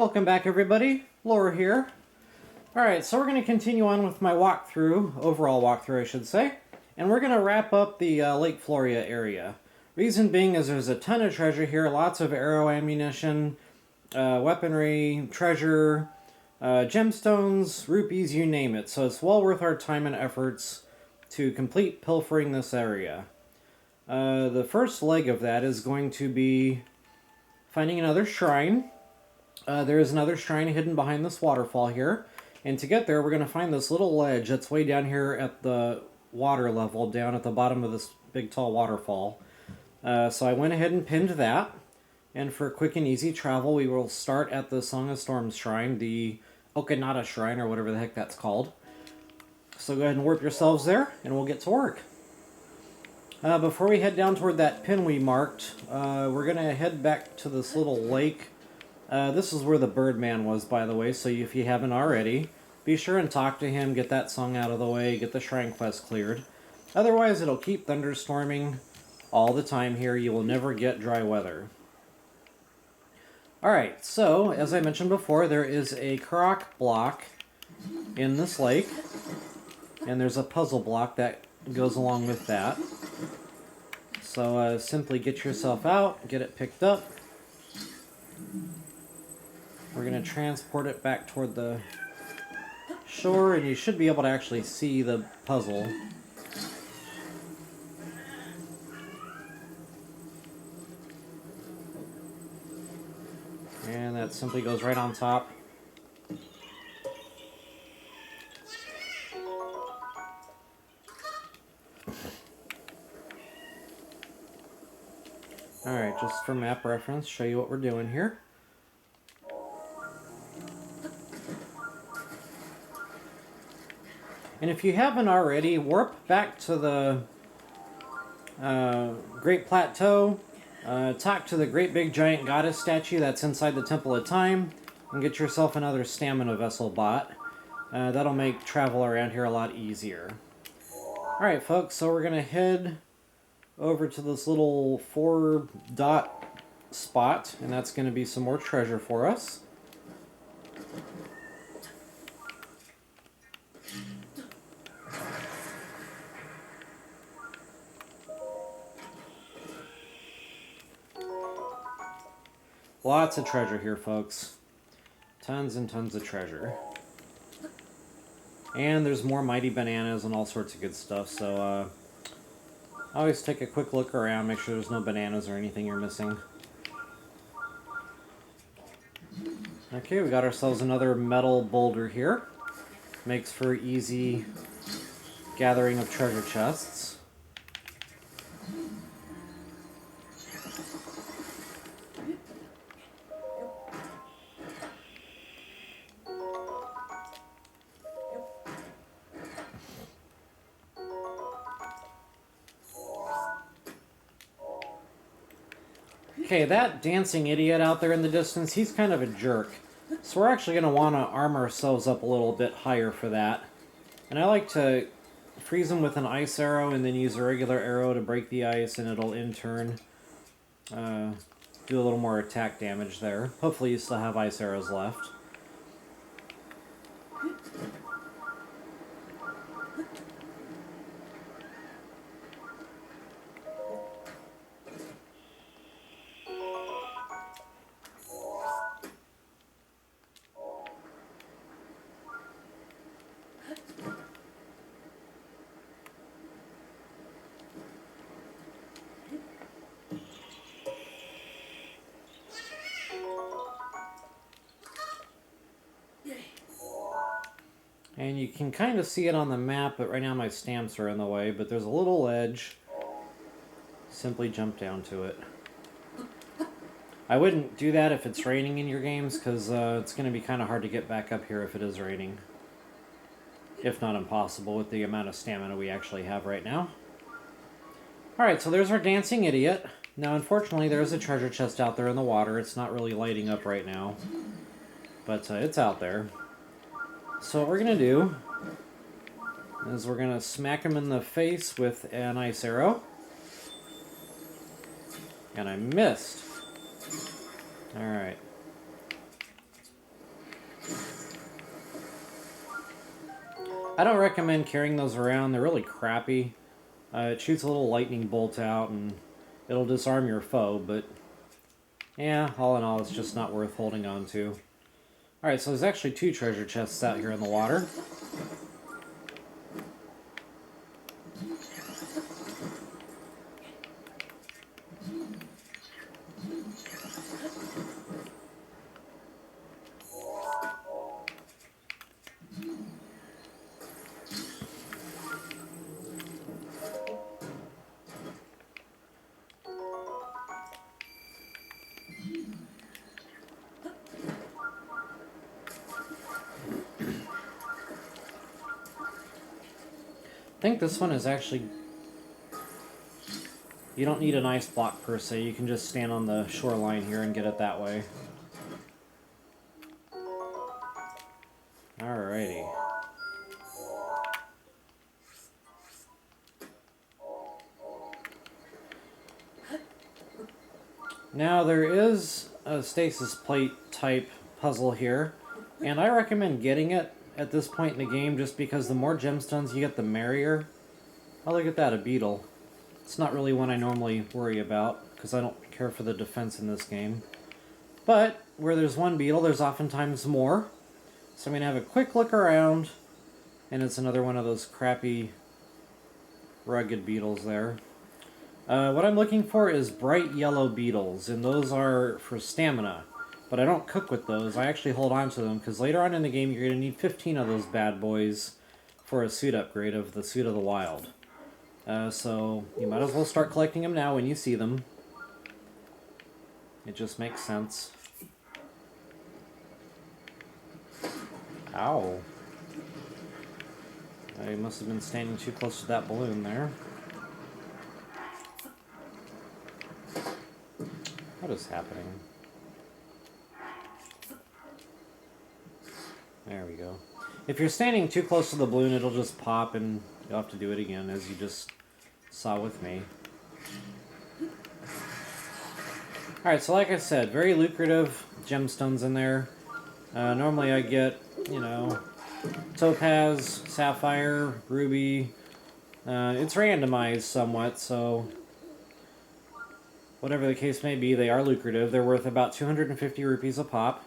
Welcome back, everybody. Laura here. Alright, so we're going to continue on with my overall walkthrough I should say, and we're going to wrap up the Lake Floria area. Reason being is there's a ton of treasure here, lots of arrow ammunition, weaponry, treasure, gemstones, rupees, you name it. So it's well worth our time and efforts to complete pilfering this area. The first leg of that is going to be finding another shrine. There is another shrine hidden behind this waterfall here. And to get there, we're going to find this little ledge that's way down here at the water level, down at the bottom of this big tall waterfall. So I went ahead and pinned that. And for quick and easy travel, we will start at the Song of Storms shrine, the Okanata shrine, or whatever the heck that's called. So go ahead and warp yourselves there, and we'll get to work. Before we head down toward that pin we marked, we're going to head back to this little lake. This is where the Birdman was, by the way, so if you haven't already, be sure and talk to him, get that song out of the way, get the shrine quest cleared. Otherwise, it'll keep thunderstorming all the time here. You will never get dry weather. Alright, so, as I mentioned before, there is a Korok block in this lake, and there's a puzzle block that goes along with that. So, simply get yourself out, get it picked up. We're going to transport it back toward the shore, and you should be able to actually see the puzzle. And that simply goes right on top. Alright, just for map reference, show you what we're doing here. And if you haven't already, warp back to the Great Plateau, talk to the great big giant goddess statue that's inside the Temple of Time, and get yourself another stamina vessel bot. That'll make travel around here a lot easier. Alright folks, so we're going to head over to this little 4-dot spot, and that's going to be some more treasure for us. Lots of treasure here, folks. Tons and tons of treasure. And there's more mighty bananas and all sorts of good stuff, so always take a quick look around, make sure there's no bananas or anything you're missing. Okay, we got ourselves another metal boulder here. Makes for easy gathering of treasure chests. Okay, that dancing idiot out there in the distance, he's kind of a jerk. So we're actually going to want to arm ourselves up a little bit higher for that. And I like to freeze him with an ice arrow and then use a regular arrow to break the ice, and it'll in turn do a little more attack damage there. Hopefully you still have ice arrows left. And you can kind of see it on the map, but right now my stamps are in the way. But there's a little ledge. Simply jump down to it. I wouldn't do that if it's raining in your games, because it's going to be kind of hard to get back up here if it is raining. If not impossible with the amount of stamina we actually have right now. Alright, so there's our dancing idiot. Now, unfortunately, there's a treasure chest out there in the water. It's not really lighting up right now. But it's out there. So what we're going to do is we're going to smack him in the face with an ice arrow. And I missed. Alright. I don't recommend carrying those around. They're really crappy. It shoots a little lightning bolt out and it'll disarm your foe, but yeah, all in all, it's just not worth holding on to. Alright, so there's actually 2 treasure chests out here in the water. I think this one is actually... You don't need an ice block per se, you can just stand on the shoreline here and get it that way. Alrighty. Now there is a stasis plate type puzzle here, and I recommend getting it at this point in the game just because the more gemstones you get, the merrier. Oh, look at that, a beetle. It's not really one I normally worry about because I don't care for the defense in this game. But where there's one beetle, there's oftentimes more. So I'm going to have a quick look around, and it's another one of those crappy, rugged beetles there. What I'm looking for is bright yellow beetles, and those are for stamina. But I don't cook with those, I actually hold on to them, because later on in the game you're going to need 15 of those bad boys for a suit upgrade of the Suit of the Wild. So you might as well start collecting them now when you see them. It just makes sense. Ow. I must have been standing too close to that balloon there. What is happening? There we go. If you're standing too close to the balloon, it'll just pop and you'll have to do it again, as you just saw with me. Alright, so like I said, very lucrative gemstones in there. Normally I get, you know, topaz, sapphire, ruby. It's randomized somewhat, so whatever the case may be, they are lucrative. They're worth about 250 rupees a pop.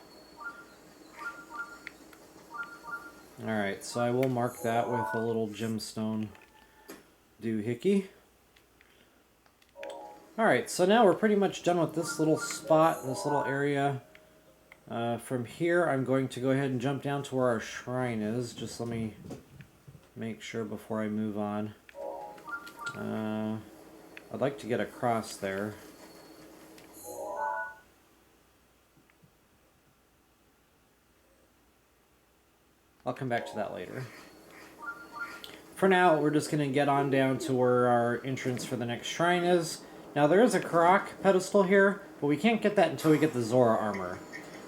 Alright, so I will mark that with a little gemstone doohickey. Alright, so now we're pretty much done with this little spot, this little area. From here, I'm going to go ahead and jump down to where our shrine is. Just let me make sure before I move on. I'd like to get across there. I'll come back to that later. For now, we're just going to get on down to where our entrance for the next shrine is. Now, there is a Korok pedestal here, but we can't get that until we get the Zora armor.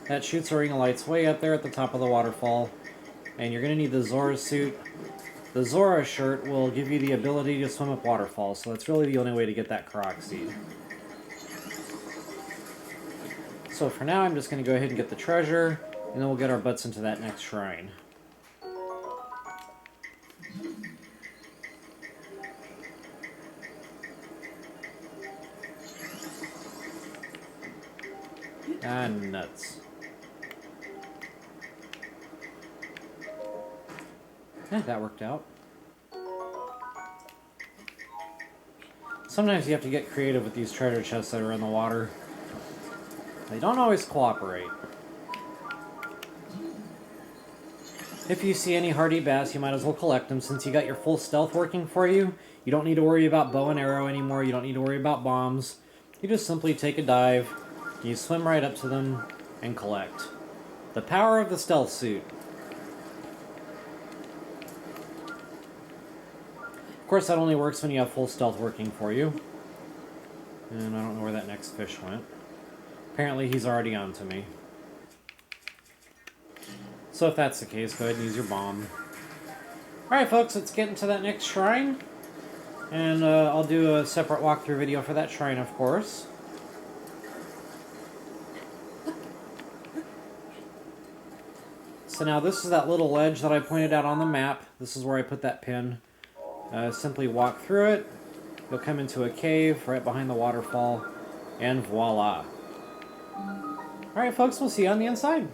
That shoots a ring of lights way up there at the top of the waterfall, and you're going to need the Zora suit. The Zora shirt will give you the ability to swim up waterfalls, so that's really the only way to get that Korok seed. So for now, I'm just going to go ahead and get the treasure, and then we'll get our butts into that next shrine. Ah, nuts. Yeah, that worked out. Sometimes you have to get creative with these treasure chests that are in the water. They don't always cooperate. If you see any hardy bass, you might as well collect them since you got your full stealth working for you. You don't need to worry about bow and arrow anymore. You don't need to worry about bombs. You just simply take a dive. You swim right up to them and collect. The power of the stealth suit. Of course, that only works when you have full stealth working for you. And I don't know where that next fish went. Apparently, he's already on to me. So if that's the case, go ahead and use your bomb. Alright, folks, let's get into that next shrine. And I'll do a separate walkthrough video for that shrine, of course. So now this is that little ledge that I pointed out on the map. This is where I put that pin. Simply walk through it. You'll come into a cave right behind the waterfall. And voila. Alright folks, we'll see you on the inside.